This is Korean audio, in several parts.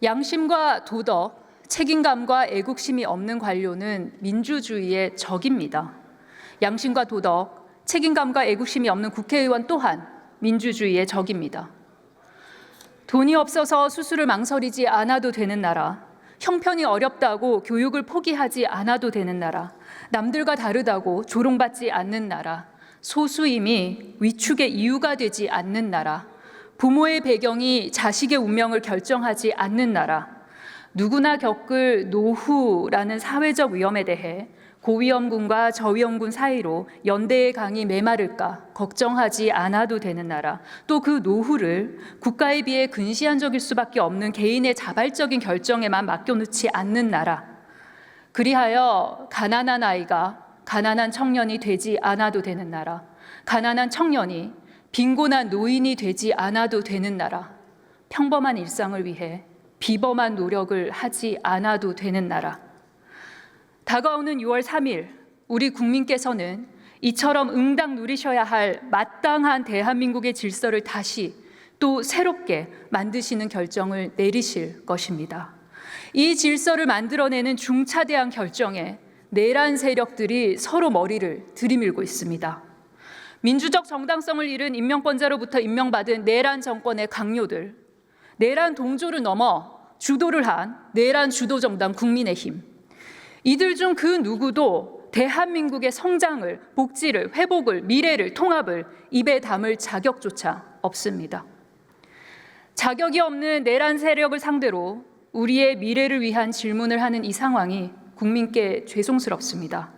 양심과 도덕, 책임감과 애국심이 없는 관료는 민주주의의 적입니다. 양심과 도덕, 책임감과 애국심이 없는 국회의원 또한 민주주의의 적입니다. 돈이 없어서 수술을 망설이지 않아도 되는 나라, 형편이 어렵다고 교육을 포기하지 않아도 되는 나라, 남들과 다르다고 조롱받지 않는 나라, 소수임이 위축의 이유가 되지 않는 나라, 부모의 배경이 자식의 운명을 결정하지 않는 나라, 누구나 겪을 노후라는 사회적 위험에 대해 고위험군과 저위험군 사이로 연대의 강이 메마를까 걱정하지 않아도 되는 나라, 또 그 노후를 국가에 비해 근시안적일 수밖에 없는 개인의 자발적인 결정에만 맡겨놓지 않는 나라, 그리하여 가난한 아이가 가난한 청년이 되지 않아도 되는 나라, 가난한 청년이 빈곤한 노인이 되지 않아도 되는 나라, 평범한 일상을 위해 비범한 노력을 하지 않아도 되는 나라. 다가오는 6월 3일 우리 국민께서는 이처럼 응당 누리셔야 할 마땅한 대한민국의 질서를 다시 또 새롭게 만드시는 결정을 내리실 것입니다. 이 질서를 만들어내는 중차대한 결정에 내란 세력들이 서로 머리를 들이밀고 있습니다. 민주적 정당성을 잃은 임명권자로부터 임명받은 내란 정권의 강요들, 내란 동조를 넘어 주도를 한 내란 주도 정당 국민의힘, 이들 중 그 누구도 대한민국의 성장을, 복지를, 회복을, 미래를, 통합을 입에 담을 자격조차 없습니다. 자격이 없는 내란 세력을 상대로 우리의 미래를 위한 질문을 하는 이 상황이 국민께 죄송스럽습니다.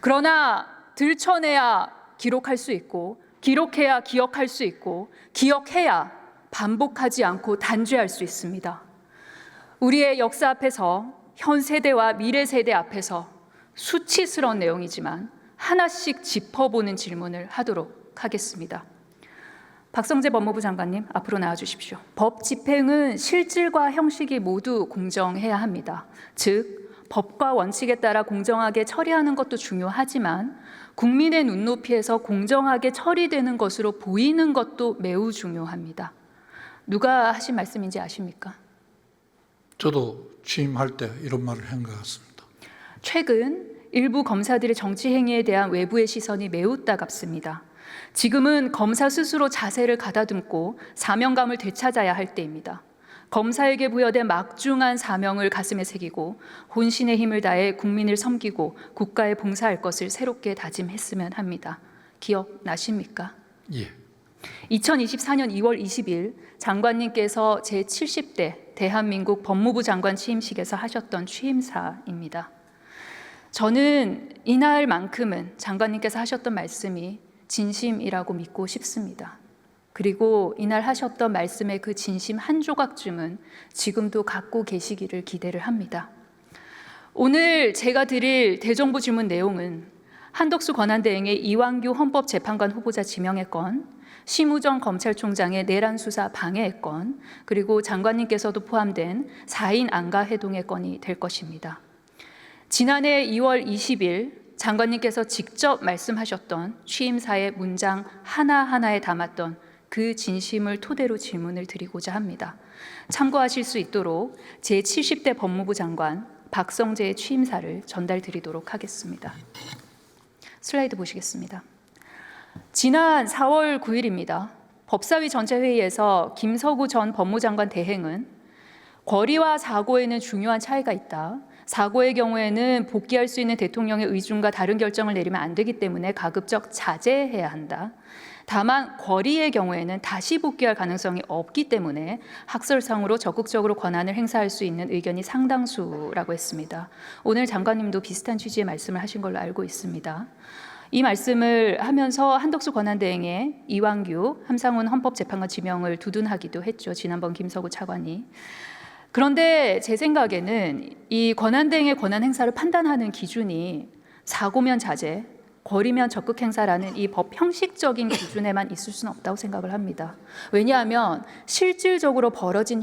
그러나 들춰내야 기록할 수 있고, 기록해야 기억할 수 있고, 기억해야 반복하지 않고 단죄할 수 있습니다. 우리의 역사 앞에서, 현 세대와 미래 세대 앞에서 수치스러운 내용이지만 하나씩 짚어보는 질문을 하도록 하겠습니다. 박성재 법무부 장관님, 앞으로 나와주십시오. 법 집행은 실질과 형식이 모두 공정해야 합니다. 즉, 법과 원칙에 따라 공정하게 처리하는 것도 중요하지만 국민의 눈높이에서 공정하게 처리되는 것으로 보이는 것도 매우 중요합니다. 누가 하신 말씀인지 아십니까? 저도 취임할 때 이런 말을 한 것 같습니다. 최근 일부 검사들의 정치 행위에 대한 외부의 시선이 매우 따갑습니다. 지금은 검사 스스로 자세를 가다듬고 사명감을 되찾아야 할 때입니다. 검사에게 부여된 막중한 사명을 가슴에 새기고 혼신의 힘을 다해 국민을 섬기고 국가에 봉사할 것을 새롭게 다짐했으면 합니다. 기억나십니까? 예. 2024년 2월 20일 장관님께서 제70대 대한민국 법무부 장관 취임식에서 하셨던 취임사입니다. 저는 이날만큼은 장관님께서 하셨던 말씀이 진심이라고 믿고 싶습니다. 그리고 이날 하셨던 말씀의 그 진심 한 조각쯤은 지금도 갖고 계시기를 기대를 합니다. 오늘 제가 드릴 대정부 질문 내용은 한덕수 권한대행의 이완규 헌법재판관 후보자 지명의 건, 심우정 검찰총장의 내란 수사 방해의 건, 그리고 장관님께서도 포함된 4인 안가 해동의 건이 될 것입니다. 지난해 2월 20일 장관님께서 직접 말씀하셨던 취임사의 문장 하나하나에 담았던 그 진심을 토대로 질문을 드리고자 합니다. 참고하실 수 있도록 제70대 법무부 장관 박성재의 취임사를 전달드리도록 하겠습니다. 슬라이드 보시겠습니다. 지난 4월 9일입니다. 법사위 전체회의에서 김서구 전 법무장관 대행은 권리와 사고에는 중요한 차이가 있다. 사고의 경우에는 복귀할 수 있는 대통령의 의중과 다른 결정을 내리면 안 되기 때문에 가급적 자제해야 한다. 다만 권리의 경우에는 다시 복귀할 가능성이 없기 때문에 학설상으로 적극적으로 권한을 행사할 수 있는 의견이 상당수라고 했습니다. 오늘 장관님도 비슷한 취지의 말씀을 하신 걸로 알고 있습니다. 이 말씀을 하면서 한덕수 권한대행의 이완규, 함상훈 헌법재판관 지명을 두둔하기도 했죠. 지난번 김서구 차관이. 그런데 제 생각에는 이 권한대행의 권한 행사를 판단하는 기준이 사고면 자제, 권리면 적극 행사라는 이 법 형식적인 기준에만 있을 수는 없다고 생각을 합니다. 왜냐하면 실질적으로 벌어진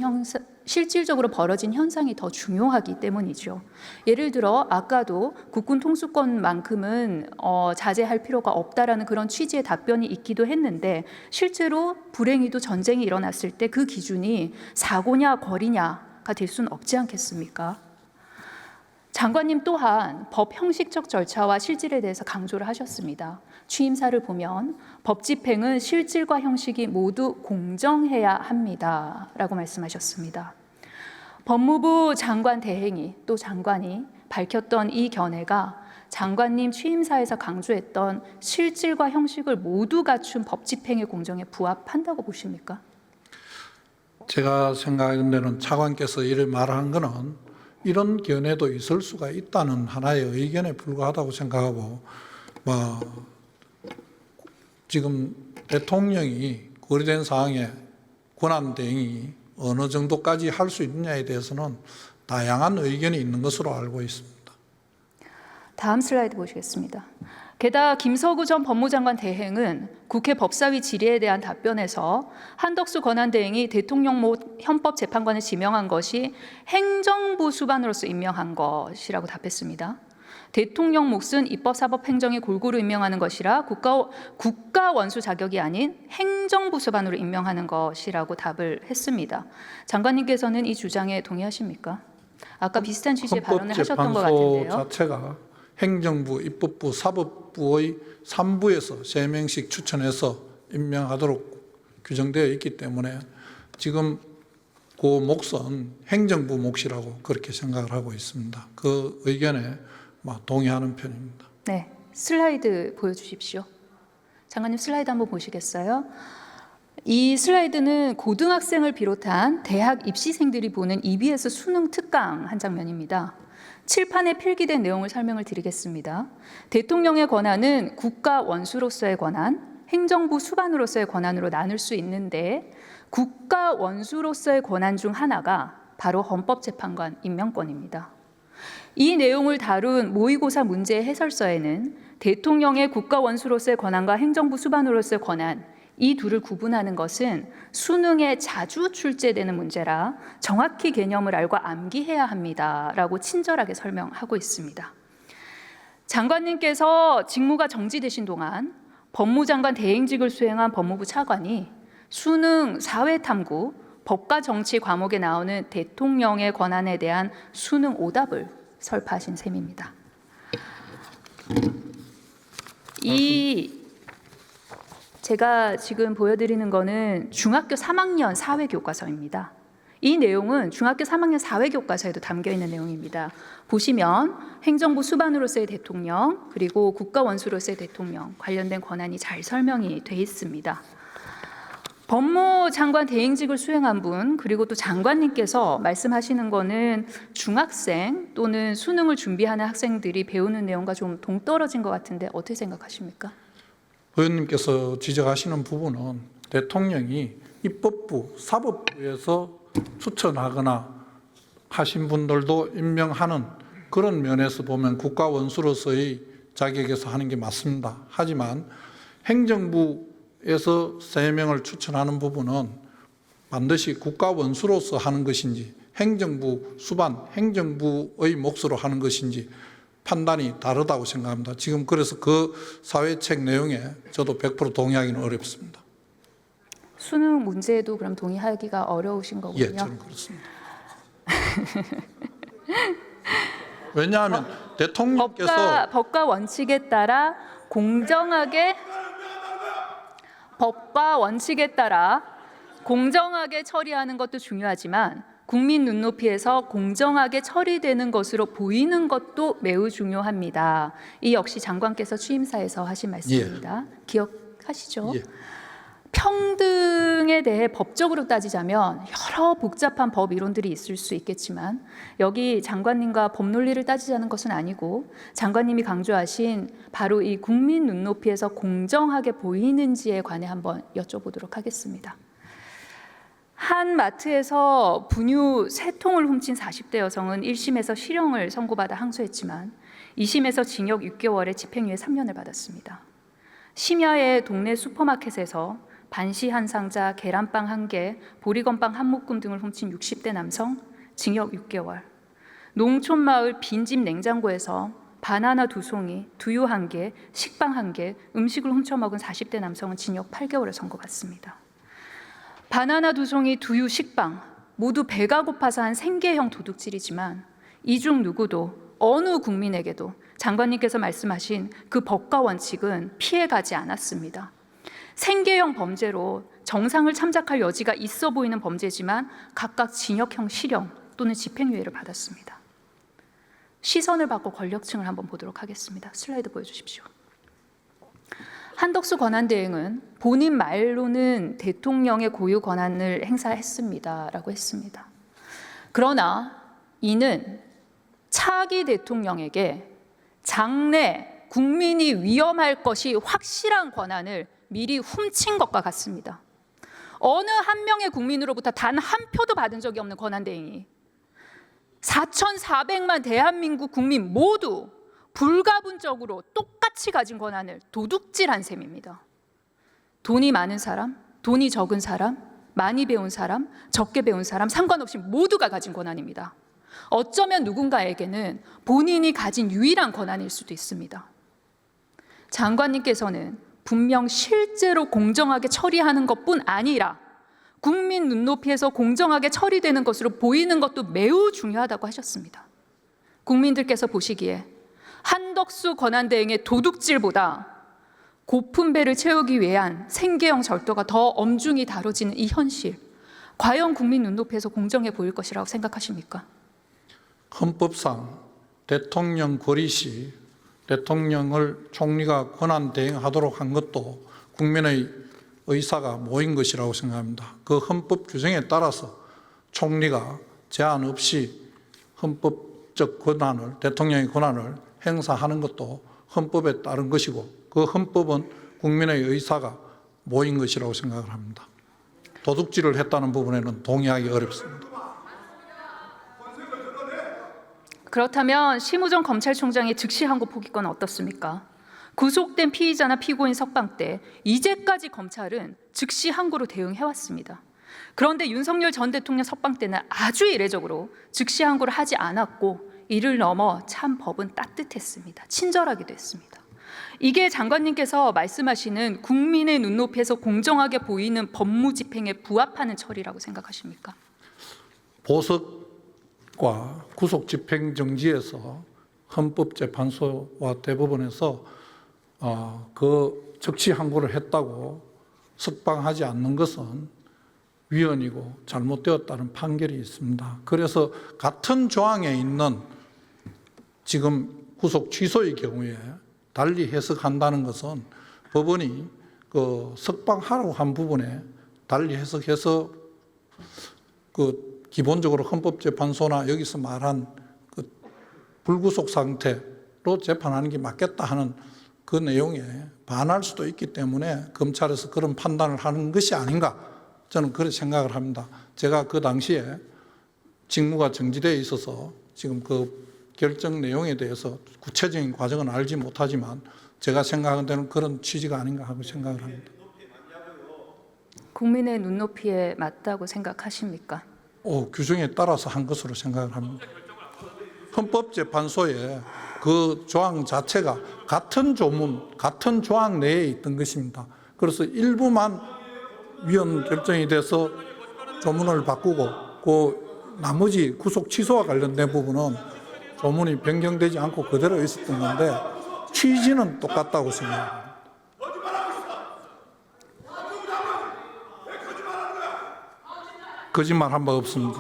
현상이 더 중요하기 때문이죠. 예를 들어 아까도 국군 통수권만큼은 자제할 필요가 없다라는 그런 취지의 답변이 있기도 했는데 실제로 불행히도 전쟁이 일어났을 때 그 기준이 사고냐 권리냐 절차가 될 수는 없지 않겠습니까? 장관님 또한 법 형식적 절차와 실질에 대해서 강조를 하셨습니다. 취임사를 보면 법 집행은 실질과 형식이 모두 공정해야 합니다라고 말씀하셨습니다. 법무부 장관 대행이 또 장관이 밝혔던 이 견해가 장관님 취임사에서 강조했던 실질과 형식을 모두 갖춘 법 집행의 공정에 부합한다고 보십니까? 제가 생각하는 데는 차관께서 이를 말한 것은 이런 견해도 있을 수가 있다는 하나의 의견에 불과하다고 생각하고, 지금 대통령이 거래된 사항에 권한 대행이 어느 정도까지 할 수 있느냐에 대해서는 다양한 의견이 있는 것으로 알고 있습니다. 다음 슬라이드 보시겠습니다. 게다가 김서구 전 법무장관 대행은 국회 법사위 질의에 대한 답변에서 한덕수 권한대행이 대통령 모 헌법재판관을 지명한 것이 행정부 수반으로서 임명한 것이라고 답했습니다. 대통령 몫은 입법사법행정에 골고루 임명하는 것이라 국가 원수 자격이 아닌 행정부 수반으로 임명하는 것이라고 답을 했습니다. 장관님께서는 이 주장에 동의하십니까? 아까 비슷한 취지의 발언을 하셨던 것 같은데요. 자체가 행정부, 입법부, 사법부의 3부에서 3명씩 추천해서 임명하도록 규정되어 있기 때문에 지금 그 몫은 행정부 몫이라고 그렇게 생각을 하고 있습니다. 그 의견에 동의하는 편입니다. 네, 슬라이드 보여주십시오. 장관님 슬라이드 한번 보시겠어요? 이 슬라이드는 고등학생을 비롯한 대학 입시생들이 보는 EBS 수능 특강 한 장면입니다. 칠판에 필기된 내용을 설명을 드리겠습니다. 대통령의 권한은 국가 원수로서의 권한, 행정부 수반으로서의 권한으로 나눌 수 있는데 국가 원수로서의 권한 중 하나가 바로 헌법재판관 임명권입니다. 이 내용을 다룬 모의고사 문제 해설서에는 대통령의 국가 원수로서의 권한과 행정부 수반으로서의 권한, 이 둘을 구분하는 것은 수능에 자주 출제되는 문제라 정확히 개념을 알고 암기해야 합니다라고 친절하게 설명하고 있습니다. 장관님께서 직무가 정지되신 동안 법무장관 대행직을 수행한 법무부 차관이 수능 사회탐구, 법과 정치 과목에 나오는 대통령의 권한에 대한 수능 오답을 설파하신 셈입니다. 제가 지금 보여드리는 거는 중학교 3학년 사회교과서입니다. 이 내용은 중학교 3학년 사회교과서에도 담겨 있는 내용입니다. 보시면 행정부 수반으로서의 대통령 그리고 국가원수로서의 대통령 관련된 권한이 잘 설명이 돼 있습니다. 법무장관 대행직을 수행한 분 그리고 또 장관님께서 말씀하시는 거는 중학생 또는 수능을 준비하는 학생들이 배우는 내용과 좀 동떨어진 것 같은데 어떻게 생각하십니까? 의원님께서 지적하시는 부분은 대통령이 입법부, 사법부에서 추천하거나 하신 분들도 임명하는 그런 면에서 보면 국가 원수로서의 자격에서 하는 게 맞습니다. 하지만 행정부에서 3명을 추천하는 부분은 반드시 국가 원수로서 하는 것인지 행정부 수반, 행정부의 몫으로 하는 것인지 판단이 다르다고 생각합니다. 지금 그래서 그 사회책 내용에 저도 100% 동의하기는 어렵습니다. 수능 문제에도 그럼 동의하기가 어려우신 거군요. 예, 저는 그렇습니다. 왜냐하면 대통령께서 법과 원칙에 따라 공정하게 처리하는 것도 중요하지만 국민 눈높이에서 공정하게 처리되는 것으로 보이는 것도 매우 중요합니다. 이 역시 장관께서 취임사에서 하신 말씀입니다. 예. 기억하시죠? 예. 평등에 대해 법적으로 따지자면 여러 복잡한 법 이론들이 있을 수 있겠지만 여기 장관님과 법 논리를 따지자는 것은 아니고 장관님이 강조하신 바로 이 국민 눈높이에서 공정하게 보이는지에 관해 한번 여쭤보도록 하겠습니다. 한 마트에서 분유 3통을 훔친 40대 여성은 1심에서 실형을 선고받아 항소했지만 2심에서 징역 6개월에 집행유예 3년을 받았습니다. 심야의 동네 슈퍼마켓에서 반시 한 상자, 계란빵 1개, 보리건빵 한 묶음 등을 훔친 60대 남성, 징역 6개월. 농촌마을 빈집 냉장고에서 바나나 2송이, 두유 1개, 식빵 1개, 음식을 훔쳐먹은 40대 남성은 징역 8개월을 선고받습니다. 바나나 2송이, 두유, 식빵, 모두 배가 고파서 한 생계형 도둑질이지만 이 중 누구도 어느 국민에게도 장관님께서 말씀하신 그 법과 원칙은 피해가지 않았습니다. 생계형 범죄로 정상을 참작할 여지가 있어 보이는 범죄지만 각각 징역형 실형 또는 집행유예를 받았습니다. 시선을 바꿔 권력층을 한번 보도록 하겠습니다. 슬라이드 보여주십시오. 한덕수 권한대행은 본인 말로는 대통령의 고유 권한을 행사했습니다라고 했습니다. 그러나 이는 차기 대통령에게 장래 국민이 위험할 것이 확실한 권한을 미리 훔친 것과 같습니다. 어느 한 명의 국민으로부터 단 한 표도 받은 적이 없는 권한대행이 4,400만 대한민국 국민 모두 불가분적으로 똑같이 가진 권한을 도둑질한 셈입니다. 돈이 많은 사람, 돈이 적은 사람, 많이 배운 사람, 적게 배운 사람 상관없이 모두가 가진 권한입니다. 어쩌면 누군가에게는 본인이 가진 유일한 권한일 수도 있습니다. 장관님께서는 분명 실제로 공정하게 처리하는 것뿐 아니라 국민 눈높이에서 공정하게 처리되는 것으로 보이는 것도 매우 중요하다고 하셨습니다. 국민들께서 보시기에 한덕수 권한대행의 도둑질보다 고픈 배를 채우기 위한 생계형 절도가 더 엄중히 다뤄지는 이 현실, 과연 국민 눈높이에서 공정해 보일 것이라고 생각하십니까? 헌법상 대통령 권리 시 대통령을 총리가 권한 대행하도록 한 것도 국민의 의사가 모인 것이라고 생각합니다. 그 헌법 규정에 따라서 총리가 제한 없이 헌법적 권한을, 대통령의 권한을 행사하는 것도 헌법에 따른 것이고 그 헌법은 국민의 의사가 모인 것이라고 생각을 합니다. 도둑질을 했다는 부분에는 동의하기 어렵습니다. 그렇다면 심우정 검찰총장의 즉시 항고 포기권은 어떻습니까? 구속된 피의자나 피고인 석방 때 이제까지 검찰은 즉시 항고로 대응해왔습니다. 그런데 윤석열 전 대통령 석방 때는 아주 이례적으로 즉시 항고를 하지 않았고 이를 넘어 참 법은 따뜻했습니다. 친절하기도 했습니다. 이게 장관님께서 말씀하시는 국민의 눈높이에서 공정하게 보이는 법무 집행에 부합하는 처리라고 생각하십니까? 보석과 구속 집행 정지에서 헌법재판소와 대법원에서 그 즉시 항고를 했다고 석방하지 않는 것은 위헌이고 잘못되었다는 판결이 있습니다. 그래서 같은 조항에 있는 지금 구속 취소의 경우에 달리 해석한다는 것은 법원이 그 석방하라고 한 부분에 달리 해석해서 그 기본적으로 헌법재판소나 여기서 말한 그 불구속 상태로 재판하는 게 맞겠다 하는 그 내용에 반할 수도 있기 때문에 검찰에서 그런 판단을 하는 것이 아닌가 저는 그렇게 생각을 합니다. 제가 그 당시에 직무가 정지되어 있어서 지금 그 결정 내용에 대해서 구체적인 과정은 알지 못하지만 제가 생각하는 데는 그런 취지가 아닌가 하고 생각을 합니다. 국민의 눈높이에 맞다고 생각하십니까? 규정에 따라서 한 것으로 생각을 합니다. 헌법재판소에 그 조항 자체가 같은 조문, 같은 조항 내에 있던 것입니다. 그래서 일부만 위헌 결정이 돼서 조문을 바꾸고 그 나머지 구속 취소와 관련된 부분은 조문이 변경되지 않고 그대로 있었던 건데 취지는 똑같다고 생각합니다. 거짓말한 바 없습니다.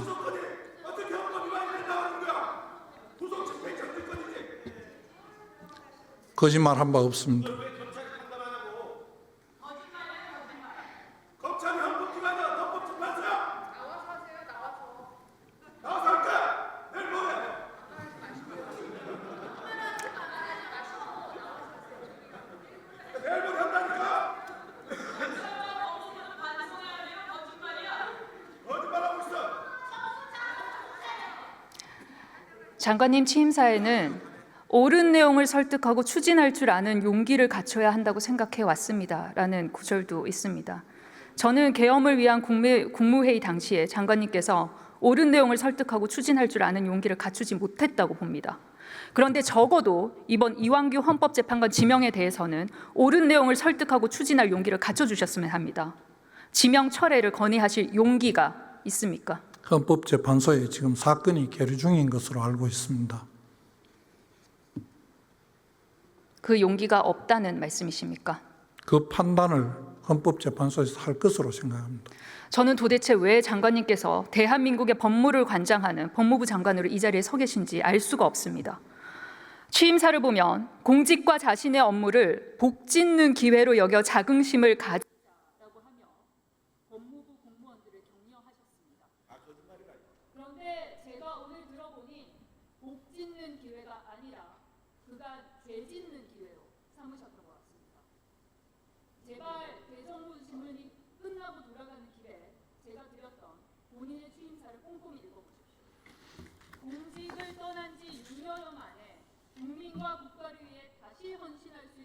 거짓말한 바 없습니다. 장관님 취임사에는 옳은 내용을 설득하고 추진할 줄 아는 용기를 갖춰야 한다고 생각해 왔습니다. 라는 구절도 있습니다. 저는 계엄을 위한 국무회의 당시에 장관님께서 옳은 내용을 설득하고 추진할 줄 아는 용기를 갖추지 못했다고 봅니다. 그런데 적어도 이번 이완규 헌법재판관 지명에 대해서는 옳은 내용을 설득하고 추진할 용기를 갖춰주셨으면 합니다. 지명 철회를 건의하실 용기가 있습니까? 헌법재판소에 지금 사건이 계류 중인 것으로 알고 있습니다. 그 용기가 없다는 말씀이십니까? 그 판단을 헌법재판소에서 할 것으로 생각합니다. 저는 도대체 왜 장관님께서 대한민국의 법무를 관장하는 법무부 장관으로 이 자리에 서 계신지 알 수가 없습니다. 취임사를 보면 공직과 자신의 업무를 복짓는 기회로 여겨 자긍심을 가졌다고 하며 법무부 공무원들을 격려하셨습니다. 그런데 제가 오늘 들어보니 복짓는 기회가 아니라 그간 죄짓는 기회로 삼으셨던 것 같습니다. 제발 대정부 질문이 끝나고 돌아가는 길에 제가 드렸던 본인의 취임사를 꼼꼼히 읽어보십시오. 공직을 떠난 지 6년여 만에 국민과 국가를 위해 다시 헌신할 수